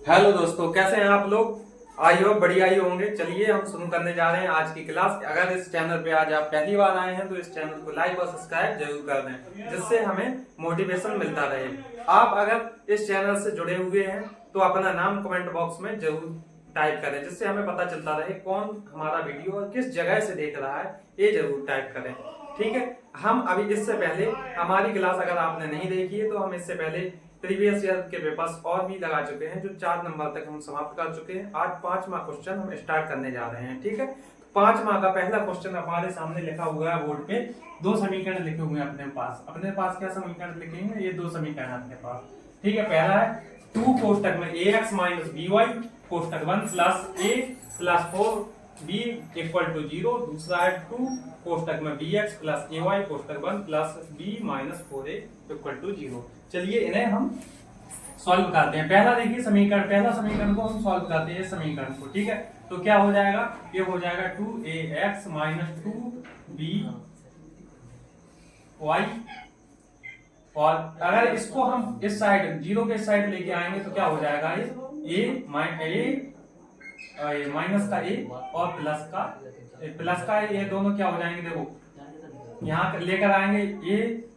Hello दोस्तों, कैसे हैं आप लोग। आई हो बढ़िया ही होंगे। चलिए हम शुरू करने जा रहे हैं आज की क्लास। अगर इस चैनल पे आज आप पहली बार आए हैं तो इस चैनल को लाइक और सब्सक्राइब जरूर कर दें, जिससे हमें मोटिवेशन मिलता रहे। आप अगर इस चैनल से जुड़े हुए हैं तो अपना नाम कमेंट बॉक्स में जरूर टाइप करें, जिससे हमें पता चलता रहे कौन हमारा वीडियो और किस जगह से देख रहा है, ये जरूर टाइप करें। ठीक है। हम अभी इससे पहले हमारी क्लास अगर आपने नहीं देखी है तो हम इससे पहले प्रीवियस ईयर के पेपर्स और भी लगा चुके हैं, जो 4 नंबर तक हम समाप्त कर चुके हैं। आज 5वां क्वेश्चन हम स्टार्ट करने जा रहे हैं। ठीक है। 5वां का पहला क्वेश्चन हमारे सामने लिखा हुआ है बोर्ड पे। दो समीकरण लिखे हुए हैं अपने पास क्या समीकरण लिखेंगे, ये दो समीकरण अपने पास। ठीक है। पहला है 2 कोष्टक में ax माइनस by कोष्टक 1 plus a plus 4b equal to 0। दूसरा है 2 कोष्टक में bx प्लस ay कोष्टक 1 plus b minus 4a equal to 0। चलिए इन्हें हम सॉल्व करते हैं। पहला समीकरण को हम सॉल्व करते हैं इस समीकरण को। ठीक है। तो क्या हो जाएगा, ये हो जाएगा 2ax माइनस 2by। और अगर इसको हम इस साइड 0 के साइड लेके आएंगे तो क्या हो जाएगा, ये माइनस का a और प्लस का ये दोनों क्या हो जाएंगे। देखो यहाँ लेकर आएंगे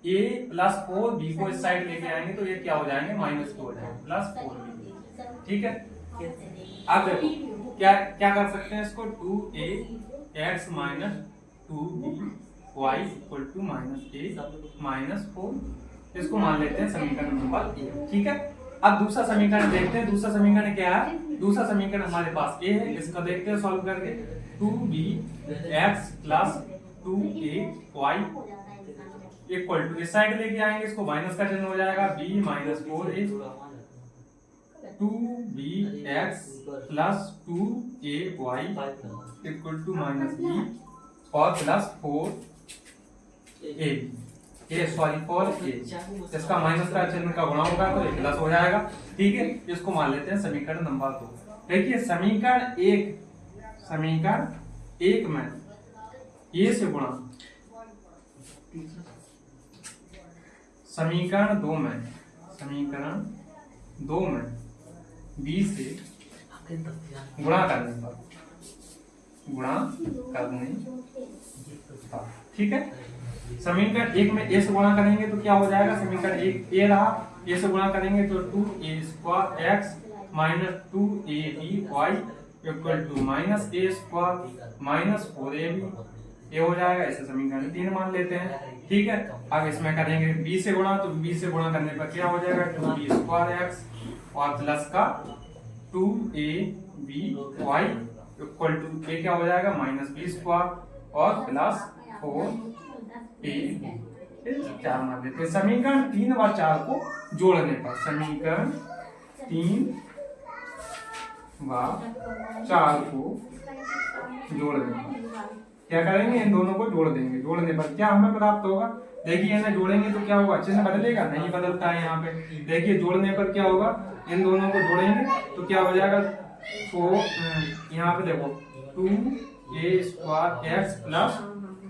a प्लस 4b को इस साइड लेके आएंगे तो ये क्या हो जाएंगे, माइनस 2 हो जाएंगे प्लस 4b। ठीक है। अब देखो क्या कर सकते हैं इसको, 2ax minus 2by equal to minus a minus 4, इसको मान लेते हैं समीकरण नंबर ए। ठीक है। अब दूसरा समीकरण देखते हैं। दूसरा समीकरण क्या है, दूसरा समीकरण हमारे पास ए है, इसका देखते हैं सॉल्व करके। 2bx plus 2ay equal to इस साइड लेके आएंगे, इसको माइनस का चिन्ह हो जाएगा, b minus 4a 2bx plus 2ay equal to minus b और प्लस 4a सॉरी 4a। इसका माइनस का चिन्ह का गुणा होगा तो ये प्लस हो जाएगा। ठीक है। इसको मान लेते हैं समीकरण नंबर 2। देखिए समीकरण एक में a से गुणा, समीकरण 2 में b से गुणा करने पर ठीक है। समीकरण 1 में a से गुणा करेंगे तो क्या हो जाएगा, समीकरण 1 a रहा, a से गुणा करेंगे तो 2a square x minus 2aby equal to minus a square minus 4ab ये हो जाएगा। इसे समीकरण 3 मान लेते हैं। ठीक है। अब इसमें करेंगे b से गुणा, तो b से गुणा करने पर क्या हो जाएगा, 2b स्क्वायर x और प्लस का 2aby इक्वल टू ये क्या हो जाएगा, माइनस b स्क्वायर और प्लस 4ab 4 मान लेते हैं। समीकरण 3 और 4 को जोड़ने पर, समीकरण 3 व 4 को जोड़ने पर क्या करेंगे, इन दोनों को जोड़ देंगे। जोड़ने पर क्या हमें प्राप्त होगा, देखिए इन्हें जोड़ेंगे तो क्या होगा, चिन्ह बदलेगा, नहीं बदलता है यहाँ पे। देखिए जोड़ने पर क्या होगा, इन दोनों को जोड़ेंगे तो क्या हो जाएगा, तो यहाँ पे देखो 2a square x plus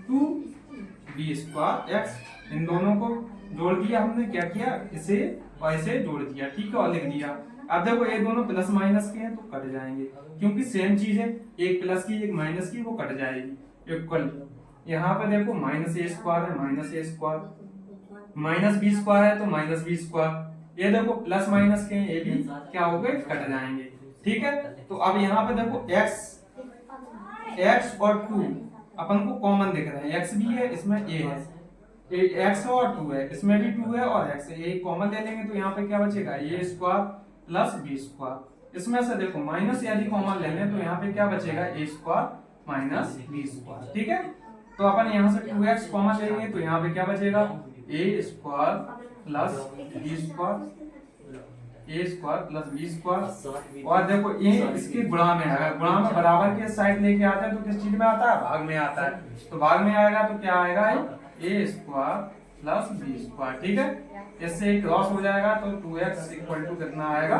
2b square x, इन दोनों को जोड़ दिया हमने। क्या किया, इसे और इसे जोड़ दिया। ठीक है। और लिख दिया। अब देखो ये दोनों प्लस माइनस के हैं तो कट जाएंगे, क्योंकि सेम चीज है, एक प्लस की एक माइनस की, वो कट जाएगी। इक्वल यहाँ पे देखो माइनस a स्क्वायर है, minus a square minus b square है तो माइनस b स्क्वायर, ये देखो प्लस माइनस के ये भी क्या हो गए, कट जाएंगे। ठीक है। तो अब यहाँ पे देखो x और 2 अपन को कॉमन दिख रहा है, x भी है इसमें a है, x और 2 है, इसमें भी 2 है और x है, ये कॉमन ले लेंगे तो यहाँ पे क्या बचेगा, a square plus b square. इसमें से देखो माइनस यदि कॉमन ले लें तो यहाँ पे क्या बचेगा, a square minus b square. ठीक है। तो अपन यहाँ से 2x कॉमन लेंगे तो यहाँ पे क्या बचेगा, a square plus b square. और देखो ये इसके गुणा में आएगा, गुणा में बराबर के साइड लेके आता है तो किस चीज में आता है, भाग में आता है। तो भाग में आएगा तो क्या आएगा, a square plus b square. ठीक है। इससे क्रॉस हो जाएगा तो 2x इक्वल टू कितना आएगा,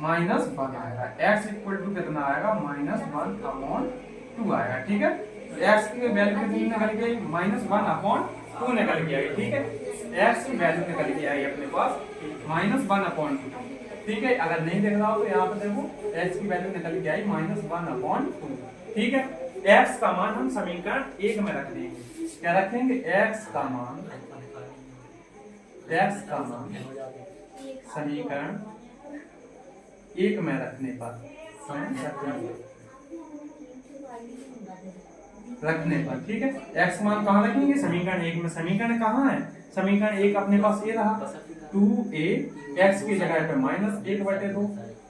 -1 आएगा। x इक्वल टू कितना आएगा, -1/2 आएगा। ठीक है। तो x की वैल्यू कितनी निकल गई, -1/2 निकल के आई। ठीक है। x की वैल्यू निकल के आई अपने पास -1/2। ठीक है, अगर नहीं देख रहा हो तो यहाँ पे देखो x की वैल्यू निकल के आई -1/2। ठीक है, x का मान हम समीकरण 1 में रख देंगे। क्या रखेंगे? x का मान समीकरण 1 में रखने पर ठीक है, x मान कहाँ रखेंगे? समीकरण 1 में। समीकरण कहाँ है? समीकरण 1 अपने पास ये रहा 2a, x की जगह पे -1/2।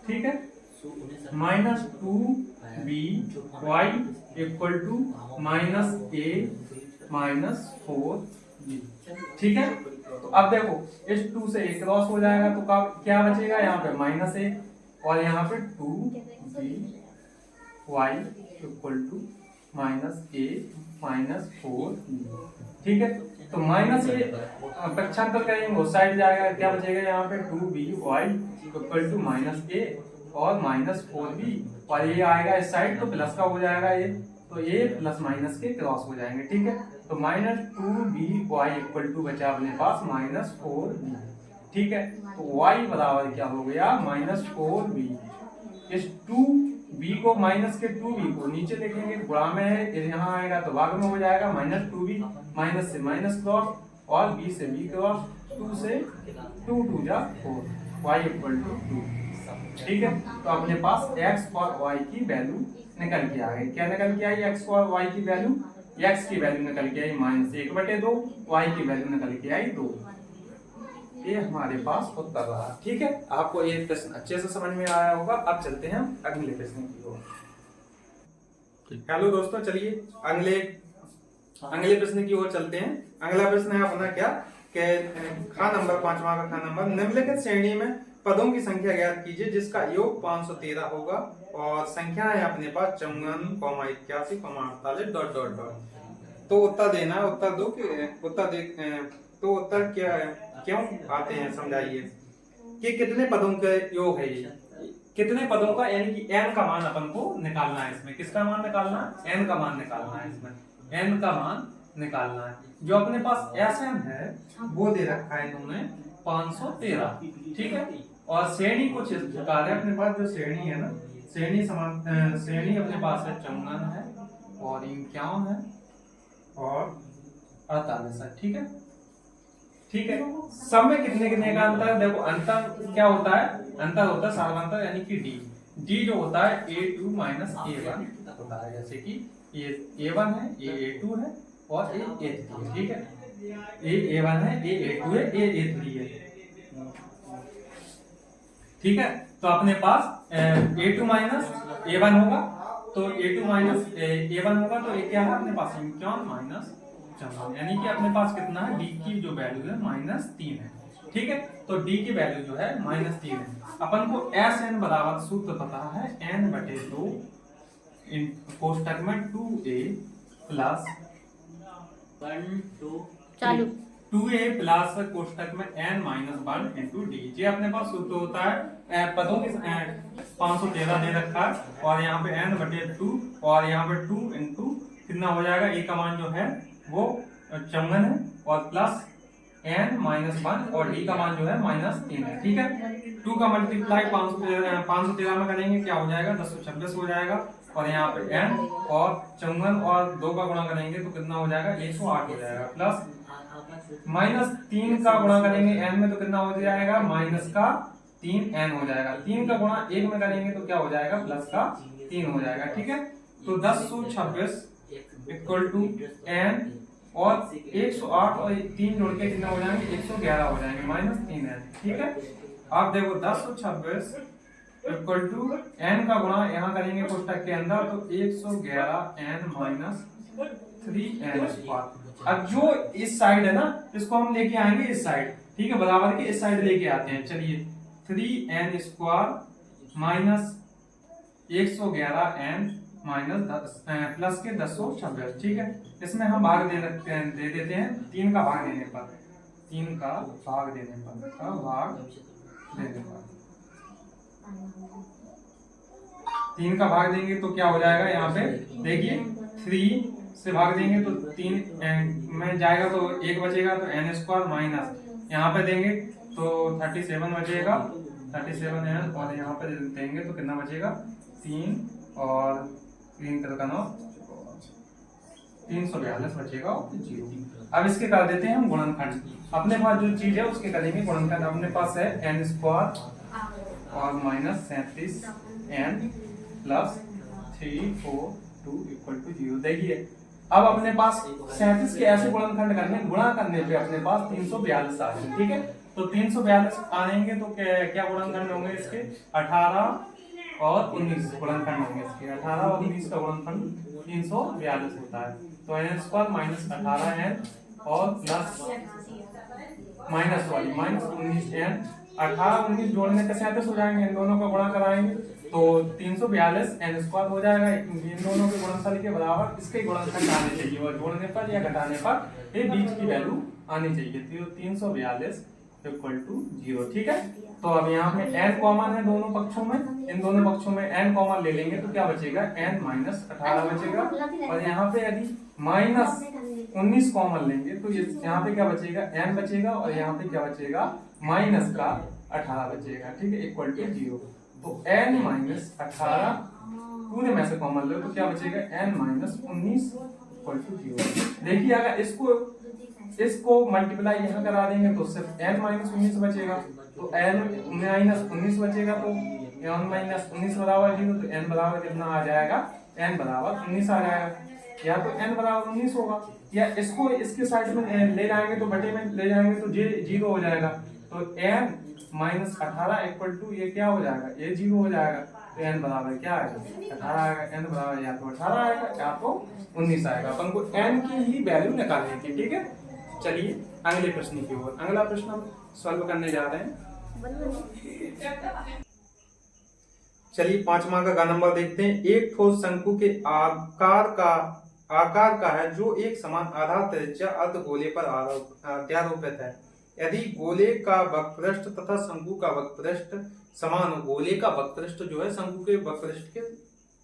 ठीक है, -2b y equal to -a -4b। ठीक है, तो अब देखो इस 2 से a क्रॉस हो जाएगा तो क्या बचेगा? यहाँ पे -a और यहाँ पे 2b y equal to -a -4b। ठीक है, तो -a पक्षांतर करेंगे उस साइड जाएगा, क्या बचेगा? यहाँ पे 2b y equal to -a और -4b, और ये आएगा इस साइड तो प्लस का हो जाएगा ये, तो ये प्लस माइनस के क्रॉस हो जाएंगे। ठीक है, तो -2b y इक्वल टू बचा अपने पास -4b। ठीक है, तो y बराबर क्या हो गया? -4b। इस 2b को माइनस के 2b को नीचे लिखेंगे, गुणा में है, यहाँ आएगा तो भाग में हो जाएगा। -2b माइनस से माइनस क्रॉस और b से b क्रॉस, 2 से 2 2 जा 4, y इक्वल टू 2। ठीक है, तो अपने पास x और y की वैल्यू निकल के आ गई। क्या निकल के आई? x और y की वैल्यू। x की वैल्यू निकल के आई -1/2, y की वैल्यू निकल के आई 2। ये हमारे पास उत्तर रहा। ठीक है, आपको ये प्रश्न अच्छे से समझ में आया होगा। अब चलते हैं अगले प्रश्न की ओर। हेलो दोस्तों, चलिए अगले प्रश्न की ओर चलते हैं। अगला प्रश्न है अपना क्या कि खा नंबर 5वां का खा नंबर, निम्नलिखित श्रेणी में पदों की संख्या ज्ञात कीजिए जिसका योग 513 होगा, और संख्या है अपने पास 54, 81, 48 ... तो उत्तर देना है। उत्तर दो कि उत्तर क्या है, क्यों आते हैं, समझाइए कि कितने पदों के योग है ये, कितने पदों का, यानी कि n का मान अपन को निकालना है। इसमें किसका मान निकालना है? n का मान निकालना है। इसमें n का मान निकालना है। जो अपने पास Sn है वो दे रखा है इन्होंने 513। ठीक है, और श्रेणी कुछ इस प्रकार है। अपने पास जो श्रेणी है ना, श्रेणी अपने पास है 54 है और 51 है और 48 है। ठीक है, ठीक है, सब में कितने कितने का अंतर है? देखो अंतर क्या होता है? अंतर होता है सार्वंतर, यानी कि d जो होता है a2 -a1 होता है। जैसे कि ये a1 है, ये a2 है और ये a3 है। ठीक है, ये a1 है, ये a2 है, ये a3 है। ठीक है, तो अपने पास a2 -a1 होगा, तो a2 -a1 होगा, तो ये क्या है अपने पास? 51 -54, यानी कि अपने पास कितना है? d की जो वैल्यू है -3 है। ठीक है, तो d की वैल्यू जो है -3 है। अपन को Sn बराबर सूत्र पता है n/2 कोष्टक में 2a प्लस 2a प्लस कोष्टक में n-1 इंटू डी। ये अपने पास सूत्र होता है। पदों की 513 दे रखा है और यहाँ पे n/2 और यहाँ पे 2 इंटू कितना हो जाएगा? a का मान जो है वो 54 है और प्लस n-1 और d का मान जो है -3 है। ठीक है, 2 का मल्टीप्लाई 513 में करेंगे, क्या हो जाएगा? 1026 हो जाएगा, और यहाँ पे n और 54 और 2 का गुणा करेंगे तो कितना हो जाएगा? 108 हो जाएगा, प्लस -3 का गुणा करेंगे n में तो कितना हो जाएगा? -3n हो जाएगा। 3 का गुणा 1 में करेंगे तो क्या हो जाएगा? +3 हो जाएगा। ठीक है, तो 1026 इक्वल टू n और 108 और 3 जोड़ के कितना हो जाएंगे? 111 हो जाएंगे, -3n। ठीक है, आप देखो 1026 इक्वल टू n का गुणा यहाँ करेंगे कोष्टक के अंदर तो 111n -3n²। अब जो इस साइड है ना, इसको हम लेके आएंगे इस साइड। ठीक है, बराबर के इस साइड लेके आते हैं। चलिए 3n² minus 111n minus plus के 1026। ठीक है, इसमें हम भाग दे देते हैं 3 का भाग देने पर, 3 का भाग देने पर 3 का भाग देंगे तो क्या हो जाएगा? यहाँ पे देखिए 3 से भाग देंगे तो 3 में जाएगा तो 1 बचेगा, तो n² माइनस यहाँ पे देंगे तो 37 बचेगा 37n और यहाँ पे देंगे तो कितना बचेगा 3 और 3 का 9 342 बचेगा और 0। अब इसके कर देते हैं हम गुणनखंड। अपने पास जो चीज है उसके करेंगे गुणनखंड। अपने पास है n स्क्वायर और minus 37n plus 342 equal to 0। देखिए अब अपने पास 37 के ऐसे गुणनखंड करने, गुणा करने पे अपने पास 342 आ रहे हैं, ठीक है। तो 342 आएंगे तो क्या गुणनखंड होंगे इसके 18 और 19 गुणनखंड होंगे इसके। 18 और 19 का गुणनखंड 342 होता है। तो n स्क्वायर माइनस 18n और प्लस माइनस वाली माइनस 19n, 18 19 जोड़ने के 37 हो जाएंगे, इन दोनों का गुणा कराएंगे तो 342 n स्क्वायर हो जाएगा। इन दोनों के गुणनफल के बराबर इसके गुणनखंड आने चाहिए और जोड़ने पर या घटाने पर ये बीच की वैल्यू आनी चाहिए। तो 342 इक्वल टू 0, ठीक है। तो अब यहाँ पे n कॉमन है दोनों पक्षों में, इन दोनों पक्षों में n कॉमन ले लेंगे तो क्या बचेगा n माइनस 18 बचेगा। और यहाँ पे यदि माइनस 19 कॉमन लेंगे तो यहाँ पे क्या बचेगा n बचेगा और यहाँ पे क्या बचेगा माइनस का 18 बचेगा, ठीक है, इक्वल टू 0। तो n माइनस 18 पूरे में से कॉमन लो तो क्या बचेगा n माइनस 19 इक्वल टू 0। देखिए अगर इसको मल्टीप्लाई यहाँ करा देंगे तो सिर्फ n माइनस 19 बचेगा। तो n माइनस 19 बचेगा तो n माइनस 19 बराबर 0, तो n बराबर कितना आ जाएगा, n बराबर 19 आ जाएगा। या तो n बराबर 19 होगा या इसको इसके साइड में ले जाएंगे तो बटे में ले जाएंगे तो j 0 हो जाएगा। तो n माइनस 18 इक्वल टू ये क्या हो जाएगा, ये 0 हो जाएगा। तो n बराबर क्या आएगा 18 आएगा। n बराबर या तो 18 आएगा या तो 19 आएगा। अपन को n की ही वैल्यू निकालनी थी, ठीक है। चलिए अगले प्रश्न की ओर। अगला प्रश्न हम सॉल्व करने जा रहे हैं। चलिए 5 मार्क का नंबर देखते हैं। एक ठोस शंकु के आकार का है जो एक समान आधार त्रिज्या अर्धगोले पर अध्यारोपित है। यदि गोले का वक्रपृष्ठ तथा शंकु का वक्रपृष्ठ समान हो, गोले का वक्रपृष्ठ जो है शंकु के वक्रपृष्ठ के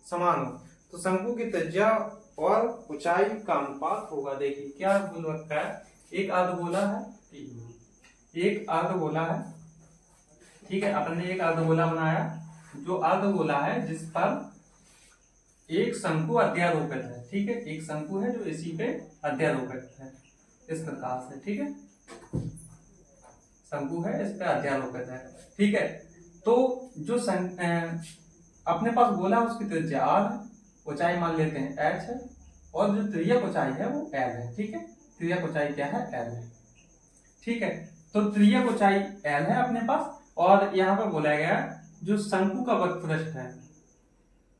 समान हो, तो शंकु की त्रिज्या और ऊंचाई का अनुपात होगा। देखिए क्या बोल रखा है, एक अर्धगोला है, एक अर्धगोला है, ठीक है। अपन ने एक अर्धगोला बनाया जो अर्धगोला है जिस पर एक शंकु अध्यारोपित है, ठीक है। एक शंकु है जो इसी पे अध्यारोपित है इस प्रकार से, ठीक है। शंकु है इस पे अध्यारोपित है, ठीक है। तो जो अपने पास गोला है उसकी त्रिज्या r है, ऊंचाई मान लेते हैं h है और जो त्रिज्यक ऊंचाई है वो l है, ठीक है। त्रिज्यक ऊंचाई क्या है, l है, ठीक है। तो त्रिज्यक ऊंचाई l है अपने पास और यहाँ पर बोला गया जो शंकु का वक्रपृष्ठ है,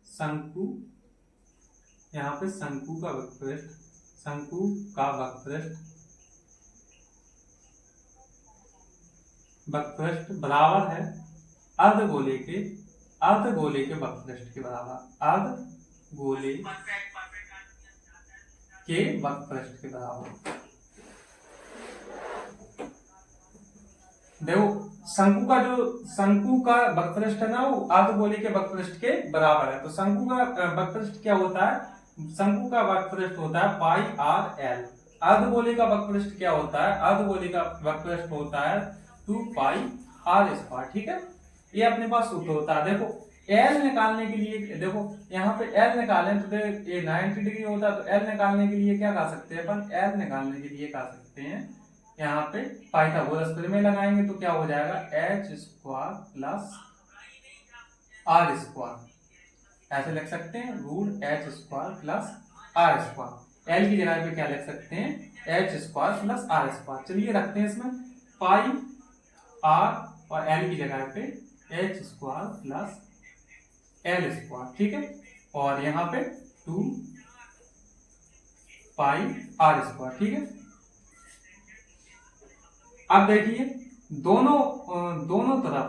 शंकु, यहाँ पे शंकु का वक्रपृष्ठ, शंकु का वक्रपृष्ठ बराबर है अर्धगोले के वक्रपृष्ठ के बराबर, अर्धगोले के वक्रपृष्ठ के बराबर। देखो शंकु का वक्रपृष्ठ है ना वो अर्धगोले के वक्रपृष्ठ के बराबर है। तो शंकु का वक्रपृष्ठ क्या होता है, शंकु का वक्रपृष्ठ होता है पाई आर एल। अर्धगोले का वक्रपृष्ठ क्या होता है, अर्धगोले का वक्रपृष्ठ होता है 2 पाई आर स्क्वायर, ठीक है। ये अपने पास सूत्र होता है। देखो एल निकालने के लिए, देखो यहाँ पे एल निकालें तो ये 90 डिग्री होता है। तो एल निकालने के लिए क्या कर सकते हैं अपन, एल निकालने के लिए कर सकते हैं यहाँ पे पाइथागोरस प्रमेय लगाएंगे तो क्या हो जाएगा h square plus r square, ऐसे लिख सकते हैं root h square plus r square. L की जगह पे क्या लिख सकते हैं h square plus r square. चलिए रखते हैं इसमें पाई आर और एल की जगह पे h square plus L square, ठीक है। और यहाँ पे 2 पाई आर स्क्वायर, ठीक है। अब देखिए दोनों तरफ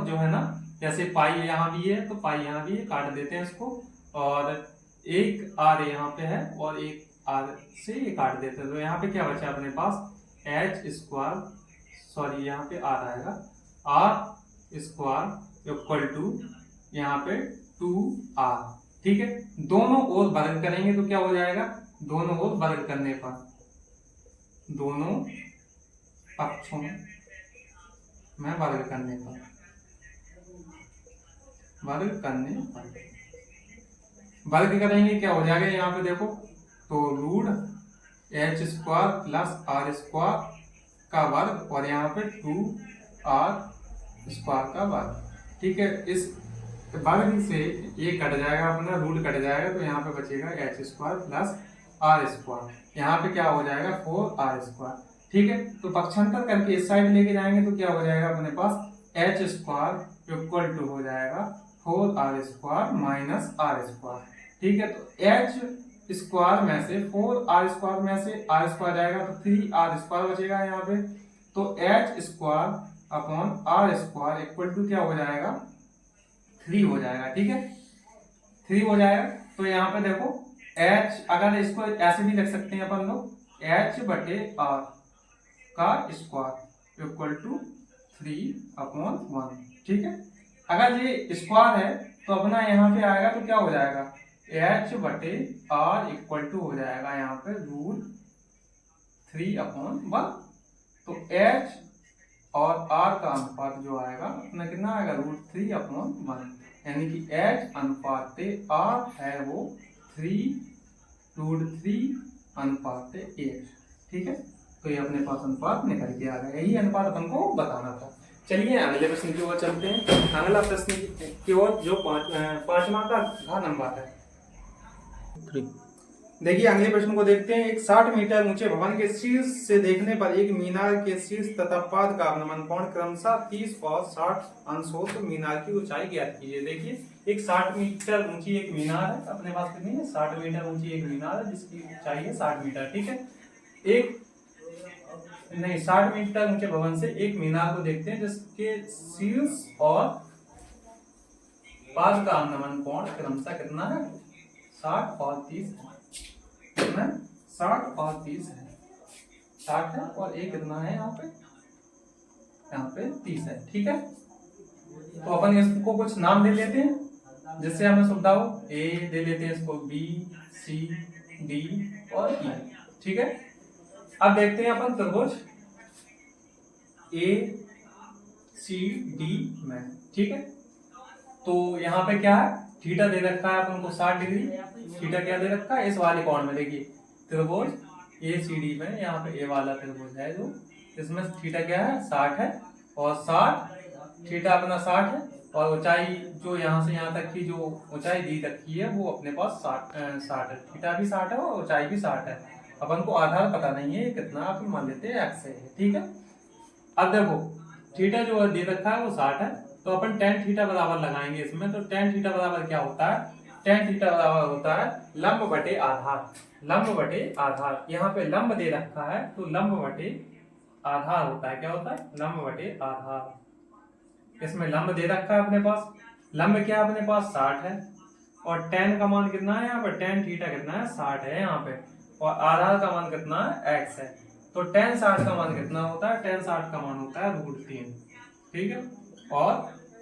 जो है ना, जैसे पाई यहाँ भी है तो पाई यहाँ भी है, काट देते हैं इसको और एक आर यहाँ पे है और एक आर से ये काट देते हैं। तो यहाँ पे क्या बचा अपने पास h स्क्वायर, सॉरी यहाँ पे आर आएगा, आर स्क्वायर इक्वल टू यहाँ पे 2r, ठीक है। दोनों ओर वर्ग करेंगे तो क्या हो जाएगा, दोनों ओर वर्ग करने पर दोनों पक्षों में वर्ग करने पर, वर्ग करने पर वर्ग करेंगे क्या हो जाएगा यहाँ पे देखो, तो root h square plus r square का वर्ग और यहाँ पे 2r स्क्वायर का वर्ग। ठीक है, इस वर्ग से ये कट जाएगा अपना, रूट कट जाएगा, तो यहाँ पे बचेगा h square plus r square. यहाँ पे क्या हो जाएगा 4r स्क्वायर। ठीक है, तो पक्षांतर करके इस साइड लेके जाएंगे तो क्या हो जाएगा अपने पास एच स्क्वायर इक्वल टू हो जाएगा 4r square minus are square. ठीक है, तो एच स्क्वायर में से 4r स्क्वायर में से आर स्क्वायर जाएगा तो 3r स्क्वायर बचेगा यहाँ पे, तो h square upon r square equal to क्या हो जाएगा 3 हो जाएगा। ठीक है, 3 हो जाएगा। तो यहाँ पे देखो h, अगर इसको ऐसे भी लिख सकते हैं अपन लोग, h बटे r का स्क्वायर इक्वल टू 3/1। ठीक है, अगर ये स्क्वायर है तो अपना यहाँ पे आएगा तो क्या हो जाएगा h बटे r इक्वल टू हो जाएगा यहाँ पे रूट 3/1। तो h और r का अनुपात जो आएगा अपना कितना आएगा रूट 3/1, यानी कि h अनुपात r है वो 3√3/8। ठीक है, तो ये अपने पास अनुपात निकल के आ गया, यही अनुपात अपन को बताना था। चलिए अगले प्रश्न की ओर चलते हैं। अगला प्रश्न की ओर जो पांचवा का नंबर है। देखिए अगले प्रश्न को देखते हैं। एक 60 मीटर ऊंचे भवन के शीर्ष से देखने पर एक मीनार के शीर्ष तथा पाद का अवनमन कोण क्रमशः 30 और 60 अंश हो तो मीनार की ऊंचाई ज्ञात कीजिए। देखिए एक 60 मीटर ऊंची एक मीनार है, अपने पास कितनी है 60 मीटर ऊंची एक मीनार है जिसकी ऊंचाई है 60 मीटर। ठीक है, एक नहीं 60 मीटर ऊंचे भवन से एक मीनार को देखते हैं जिसके शीर्ष और पाद का अवनमन कोण क्रमशः कितना है 60 और 30 है। 60 और 30 है, 60 है और एक कितना है यहाँ पे 30 है। ठीक है, तो अपन इसको कुछ नाम दे लेते हैं जिससे हमें सुविधा हो। ए दे लेते हैं इसको, बी सी डी और ई। ठीक है, अब देखते हैं अपन त्रिभुज ए सी डी में। ठीक है, तो यहाँ पे क्या है थीटा दे रखा है अपन को 60 डिग्री। थीटा क्या दे रखा है इस वाले कोण में, देखिए त्रिभुज ए सी डी में यहाँ पे ए वाला त्रिभुज है जो, इसमें थीटा क्या है 60 है और 60 थीटा अपना 60 है और ऊंचाई जो यहाँ से यहाँ तक की जो ऊंचाई दी रखी है वो अपने पास 60 है। थीटा भी 60 है और ऊंचाई भी 60 है। अपन को आधार पता नहीं है कितना, आप मान लेते हैं x है। ठीक है, अब देखो थीटा जो दे रखा है वो 60 है, तो अपन tan थीटा बराबर लगाएंगे इसमें। तो tan थीटा बराबर क्या होता है, tan थीटा बराबर होता है लंब बटे आधार। लंब बटे आधार, यहाँ पे लंब दे रखा है तो लंब बटे आधार होता है। क्या होता है लंब बटे आधार। इसमें लंब दे रखा है अपने पास, लंब क्या है अपने पास 60 है और tan का मान कितना है यहाँ पे, tan थीटा कितना है 60 है यहाँ पे, और आधार का मान कितना है x है। तो tan 60 का मान कितना होता है, tan 60 का मान होता है √3। ठीक है, और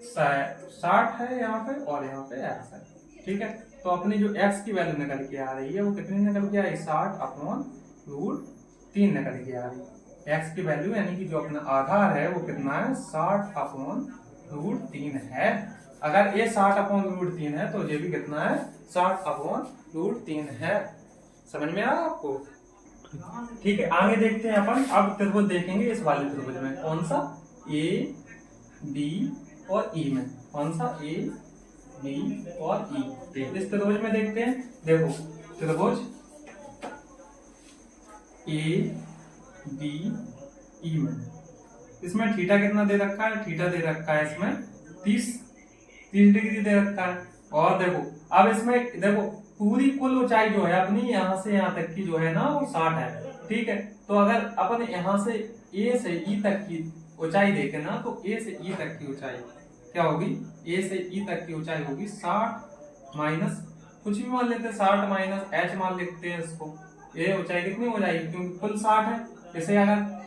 60 है यहाँ पे और यहाँ पे x है। ठीक है, तो अपनी जो x की वैल्यू निकल के आ रही है वो कितनी निकल के आई 60/√3 निकल के आ रही है। x की वैल्यू यानी कि जो अपना आधार है वो कितना है 60/√3 है। अगर ये 60/√3 है तो ये भी कितना है 60/√3 है। समझ में आया आपको? ठीक है, आगे देखते हैं अपन। अब त्रिभुज देखेंगे इस वाले त्रिभुज में, कौन सा ए बी और ई में, कौन सा ए बी और ई। इस त्रिभुज में देखते हैं, देखो त्रिभुज ए बी ई में, इसमें थीटा कितना दे रखा है, थीटा दे रखा है इसमें 30 डिग्री दे रखा है। और देखो अब इसमें देखो पूरी कुल ऊंचाई जो है अपनी यहाँ से यहाँ तक की जो है ना वो 60 है। ठीक है, तो अगर अपन यहाँ से ए से ई तक की ऊंचाई देखें ना तो ए से ई तक की ऊंचाई क्या होगी, ए से ई तक की ऊंचाई होगी 60 माइनस कुछ भी मान लेते हैं, 60 माइनस h मान लेते हैं इसको। ये ऊंचाई कितनी हो जाएगी क्योंकि कुल 60 है, इसे अगर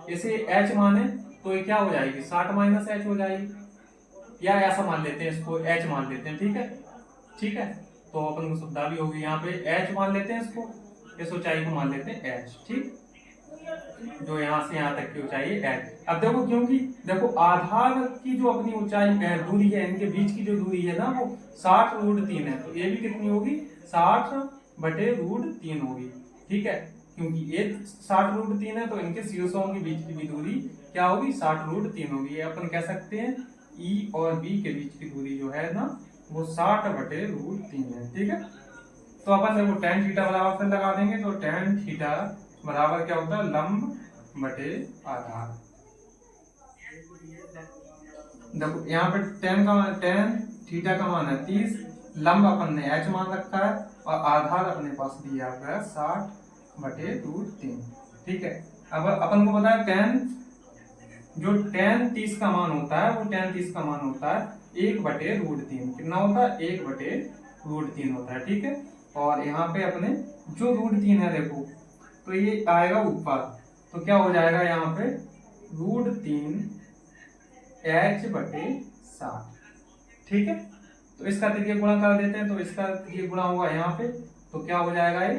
इसे h माने तो ये क्या हो जाएगी 60 माइनस h हो जाएगी, या ऐसा मान लेते हैं इसको h मान लेते हैं। ठीक है, ठीक है, तो अपन को सुविधा भी होगी, यहाँ पे h मान लेते हैं इसको, इस ऊंचाई को मान लेते हैं h। ठीक, जो यहाँ से यहाँ तक की ऊंचाई है h। अब देखो क्योंकि देखो आधार की जो अपनी ऊंचाई दूरी है, इनके बीच की जो दूरी है ना वो 60√3 है, तो ये भी कितनी होगी 60/√3 होगी। ठीक है, क्योंकि ये 60√3 है तो इनके शीर्षों के बीच की भी दूरी क्या होगी 60√3 होगी। ये अपन कह सकते हैं E और B के बीच की दूरी जो है ना वो 60/√3 है। ठीक है, तो अपन देखो tan थीटा बराबर से लगा देंगे, तो tan थीटा बराबर क्या होता है लंब बटे आधार। देखो यहाँ पे tan थीटा का मान है 30, लंब अपन ने h मान रखा है और आधार अपने पास दिया हुआ है 60/√3। ठीक है, अब अपन को पता है tan 30 का मान होता है, वो tan 30 का मान होता है 1/√3। कितना होता है 1/√3 होता है। ठीक है, और यहाँ पे अपने जो √3 है देखो, तो ये आएगा ऊपर, तो क्या हो जाएगा यहाँ पे √3 h/60। ठीक है, तो इसका त्रिज्य गुणा कर देते हैं, तो इसका त्रिज्य गुणा होगा यहाँ पे, तो क्या हो जाएगा ये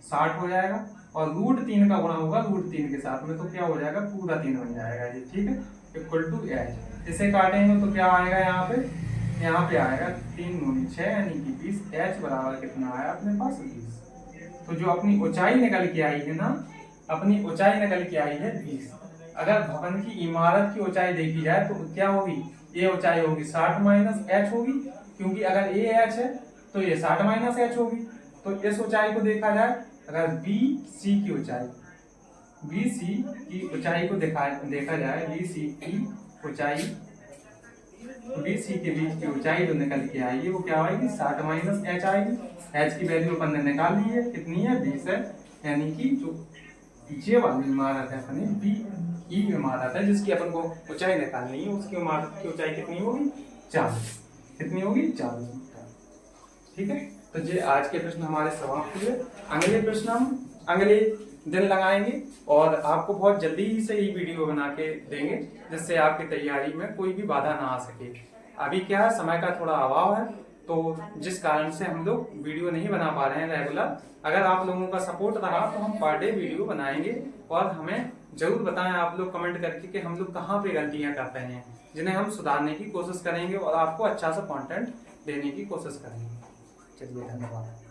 60 हो जाएगा, और √3 का गुणा होगा √3 के साथ में, तो क्या हो जाएगा पूरा 3 बन जाएगा ये। ठीक है, इक्वल टू h। इसे काटेंगे तो क्या आएगा यहाँ पे आएगा 3 दूनी 6 यानी कि 20। h बराबर कितना आया अपने पास 20। तो जो अपनी ऊंचाई निकल के आई है ना, अपनी ऊंचाई निकल के आई है 20। अगर भवन की इमारत की ऊंचाई देखी जाए तो क्या होगी, ये ऊंचाई होगी 60 - h होगी, क्योंकि अगर ये h है तो ये 60 - h होगी। तो इस ऊंचाई को देखा जाए, अगर BC की ऊंचाई को देखा जाए, BC की ऊंचाई, BC के बीच की ऊंचाई जो निकल के आएगी वो क्या आएगी 60 - h आएगी। h की वैल्यू अपन ने निकाल ली है, कितनी है 20 है, यानी कि जो ये वाली इमारत है अपनी BE इमारत है जिसकी अपन को ऊंचाई निकालनी है, उसकी इमारत की ऊंचाई कितनी होगी 40। कितनी होगी 40 मीटर। ठीक है, तो ये आज के प्रश्न हमारे समाप्त हुए। अगले प्रश्न हम अगले दिन लगाएंगे और आपको बहुत जल्दी ही से ये वीडियो बना के देंगे, जिससे आपकी तैयारी में कोई भी बाधा ना आ सके। अभी क्या है, समय का थोड़ा अभाव है, तो जिस कारण से हम लोग वीडियो नहीं बना पा रहे हैं रेगुलर। अगर आप लोगों का सपोर्ट रहा तो हम पर डे वीडियो बनाएंगे, और हमें जरूर बताएं आप लोग कमेंट करके कि हम लोग कहाँ पे गलतियां कर रहे हैं, जिन्हें हम सुधारने की कोशिश करेंगे और आपको अच्छा सा कंटेंट देने की कोशिश करेंगे। चलिए, धन्यवाद।